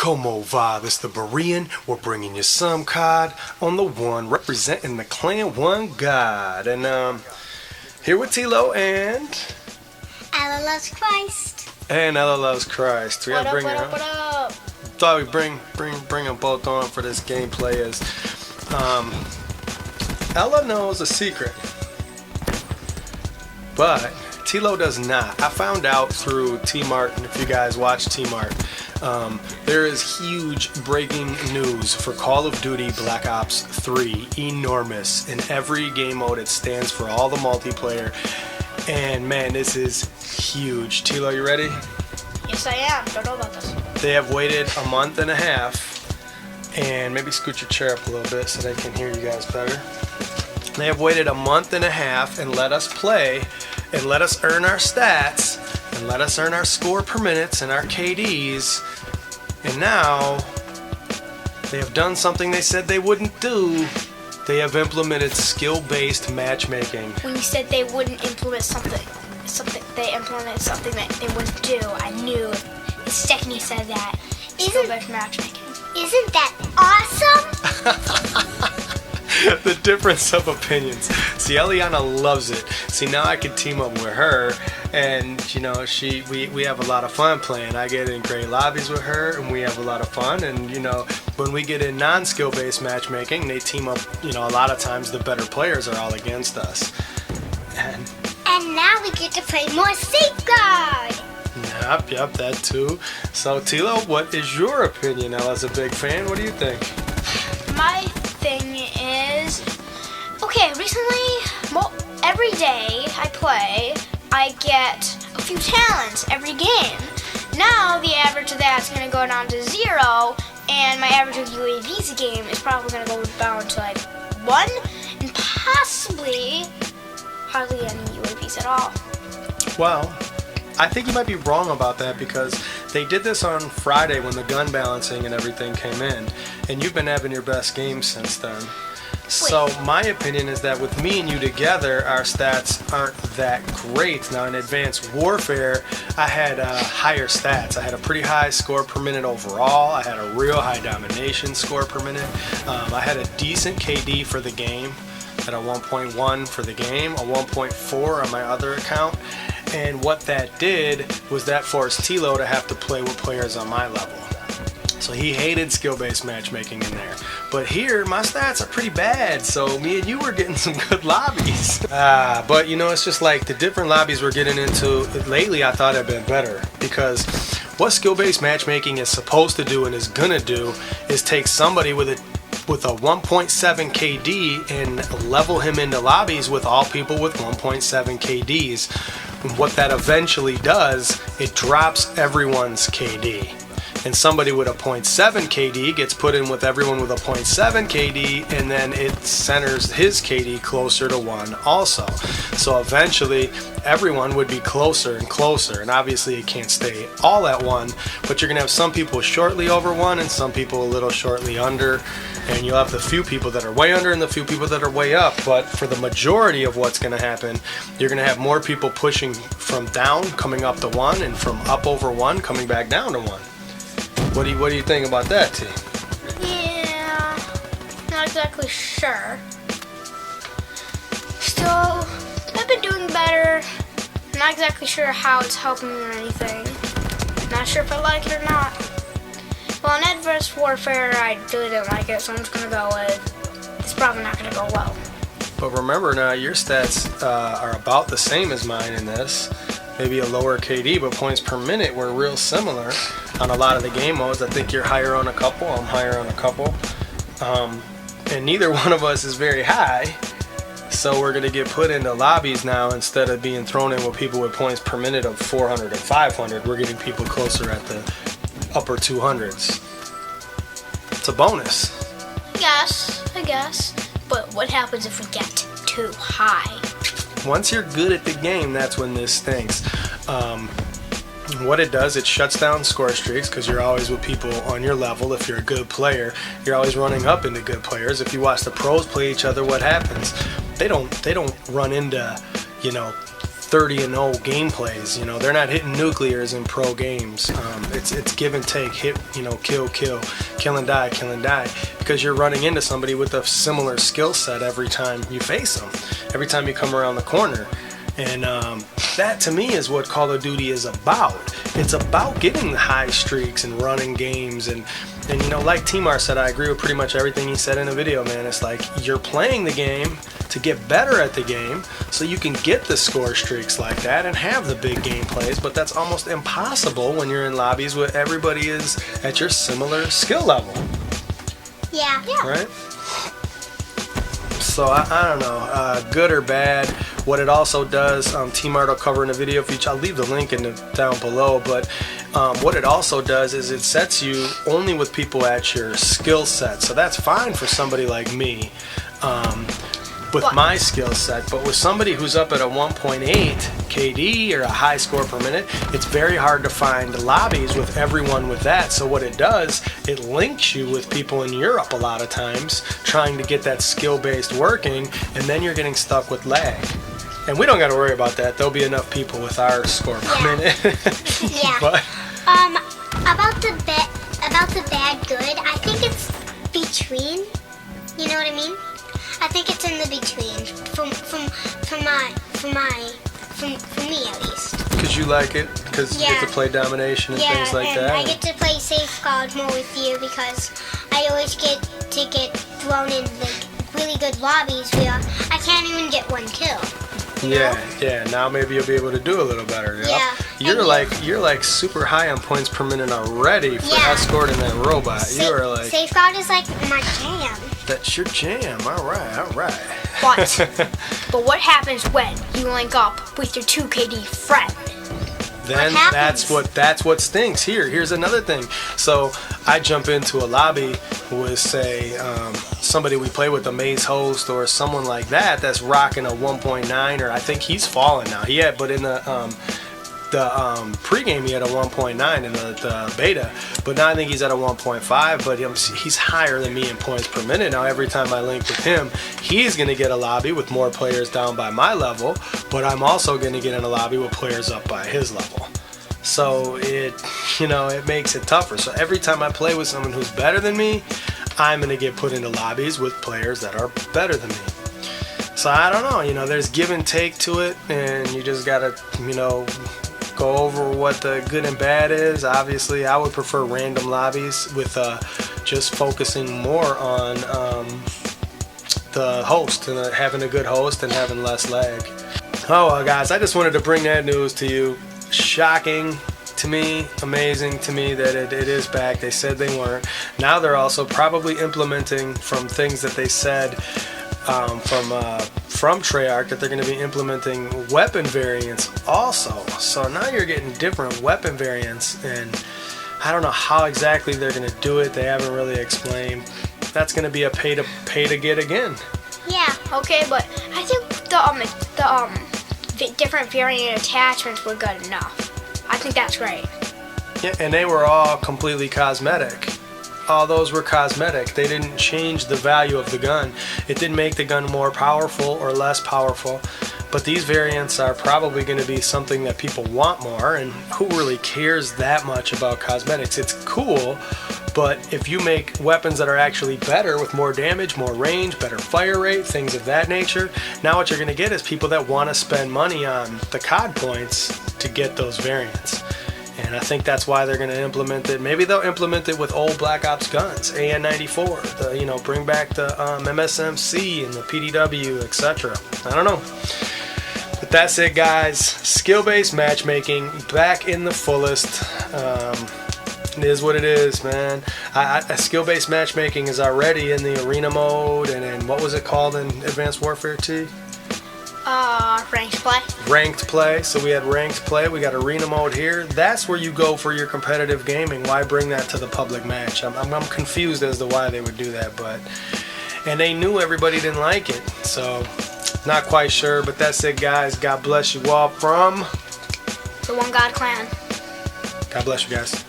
Como va? This the Berean. We're bringing you some COD on the one, representing the Clan One God. And here with Tilo and Ella loves Christ. And Ella loves Christ. We What gotta up, bring what her. up, what up? Thought we'd bring them both on for this gameplay. Is Ella knows a secret, but Tilo does not. I found out through Tmart, and if you guys watch Tmart, there is huge breaking news for Call of Duty Black Ops 3. Enormous. In every game mode, it stands for all the multiplayer. And man, this is huge. Tilo, you ready? Yes, I am. Don't know about this. They have waited a month and a half. And maybe scoot your chair up a little bit so they can hear you guys better. They have waited a month and a half and let us play and let us earn our stats and let us earn our score per minutes and our KDs. And now they have done something they said they wouldn't do. They have implemented skill-based matchmaking. When you said they wouldn't implement something they implemented something that they wouldn't do, I knew the second you said that. Skill-based matchmaking. Isn't that awesome? The difference of opinions. See, Eliana loves it. See, now I can team up with her, and you know, we have a lot of fun playing. I get in great lobbies with her, and we have a lot of fun. And you know, when we get in non-skill based matchmaking, they team up. You know, a lot of times the better players are all against us. And now we get to play more Safeguard. Yep, that too. So Tilo, what is your opinion? Ella's a big fan. What do you think? My thing is, okay, recently, every day I play, I get a few talents every game. Now the average of that's going to go down to 0, and my average of UAVs a game is probably going to go down to like 1, and possibly hardly any UAVs at all. Well, I think you might be wrong about that because they did this on Friday when the gun balancing and everything came in, and you've been having your best game since then. So my opinion is that with me and you together, our stats aren't that great. Now in Advanced Warfare, I had higher stats. I had a pretty high score per minute overall. I had a real high domination score per minute. I had a decent KD for the game, at a 1.1 for the game, a 1.4 on my other account. And what that did was that forced Tilo to have to play with players on my level. So he hated skill-based matchmaking in there. But here, my stats are pretty bad, so me and you were getting some good lobbies. But you know, it's just like the different lobbies we're getting into lately, I thought had been better. Because what skill-based matchmaking is supposed to do and is gonna do is take somebody with a 1.7 KD and level him into lobbies with all people with 1.7 KDs. What that eventually does, it drops everyone's KD. And somebody with a 0.7 KD gets put in with everyone with a 0.7 KD, and then it centers his KD closer to 1 also. So eventually everyone would be closer and closer, and obviously it can't stay all at 1, but you're gonna have some people shortly over 1 and some people a little shortly under, and you'll have the few people that are way under and the few people that are way up. But for the majority of what's gonna happen, you're gonna have more people pushing from down coming up to 1 and from up over 1 coming back down to 1. What do you think about that, T? Yeah, not exactly sure. Still, I've been doing better. Not exactly sure how it's helping me or anything. Not sure if I like it or not. Well, in Advanced Warfare, I really didn't like it, so I'm just gonna go with it's probably not gonna go well. But remember now, your stats are about the same as mine in this. Maybe a lower KD, but points per minute were real similar on a lot of the game modes. I think you're higher on a couple, I'm higher on a couple. And neither one of us is very high. So we're gonna get put into lobbies now instead of being thrown in with people with points per minute of 400 and 500. We're getting people closer at the upper 200s. It's a bonus. I guess. But what happens if we get too high? Once you're good at the game, that's when this stinks. What it does, it shuts down score streaks because you're always with people on your level. If you're a good player, you're always running up into good players. If you watch the pros play each other, what happens? They don't run into, you know, 30-0 gameplays. You know, they're not hitting nuclears in pro games. It's give and take, hit, you know, kill, kill and die, because you're running into somebody with a similar skill set every time you face them, every time you come around the corner. And that to me is what Call of Duty is about. It's about getting the high streaks and running games. And you know, like Tmart said, I agree with pretty much everything he said in the video, man. It's like you're playing the game to get better at the game so you can get the score streaks like that and have the big game plays, but that's almost impossible when you're in lobbies where everybody is at your similar skill level. Yeah. Right? So I don't know, good or bad. What it also does, Tmart will cover in the video for you. I'll leave the link down below, but what it also does is it sets you only with people at your skill set. So that's fine for somebody like me with my skill set, but with somebody who's up at a 1.8 KD or a high score per minute, it's very hard to find lobbies with everyone with that. So what it does, it links you with people in Europe a lot of times trying to get that skill-based working, and then you're getting stuck with lag. And we don't got to worry about that. There'll be enough people with our score per minute. Yeah. But, about the bad good, I think it's between. You know what I mean? I think it's in the between. For me at least. because you like it, because you get to play domination and things like that. I get to play Safeguard more with you because I always get thrown in like really good lobbies where I can't even get one kill. Yeah. Now maybe you'll be able to do a little better. Yeah. You're like super high on points per minute already for escorting that robot. You are like Safeguard is like my jam. That's your jam. All right. But what happens when you link up with your 2KD friend? Then that's what stinks. Here's another thing. So I jump into a lobby with, say, somebody we play with, a Maze host or someone like that that's rocking a 1.9, or I think he's fallen now. But in the pregame he had a 1.9 in the beta, but now I think he's at a 1.5. But he's higher than me in points per minute. Now every time I link with him, he's gonna get a lobby with more players down by my level, but I'm also gonna get in a lobby with players up by his level. So it makes it tougher. So every time I play with someone who's better than me, I'm gonna get put into lobbies with players that are better than me. So I don't know, there's give and take to it, and you just gotta, go over what the good and bad is. Obviously, I would prefer random lobbies with just focusing more on the host and having a good host and having less lag. Oh well, guys, I just wanted to bring that news to you. Shocking to me, amazing to me that it is back. They said they weren't. Now they're also probably implementing from things that they said from Treyarch that they're going to be implementing weapon variants also. So now you're getting different weapon variants, and I don't know how exactly they're going to do it. They haven't really explained. That's going to be a pay to get again. Yeah. Okay, but I think the different variant attachments were good enough. I think that's great. Yeah, and they were all completely cosmetic. All those were cosmetic. They didn't change the value of the gun. It didn't make the gun more powerful or less powerful. But these variants are probably going to be something that people want more, and who really cares that much about cosmetics? It's cool, but if you make weapons that are actually better with more damage, more range, better fire rate, things of that nature, now what you're going to get is people that want to spend money on the COD points to get those variants. And I think that's why they're going to implement it. Maybe they'll implement it with old Black Ops guns, AN-94, bring back the MSMC and the PDW, etc. I don't know. But that's it, guys. Skill-based matchmaking back in the fullest. It is what it is, man. Skill-based matchmaking is already in the arena mode, and in, what was it called in Advanced Warfare 2? Ranked play. Ranked play. So we had ranked play. We got arena mode here. That's where you go for your competitive gaming. Why bring that to the public match? I'm confused as to why they would do that, and they knew everybody didn't like it. So not quite sure, but that's it, guys. God bless you all from the One God Clan. God bless you guys.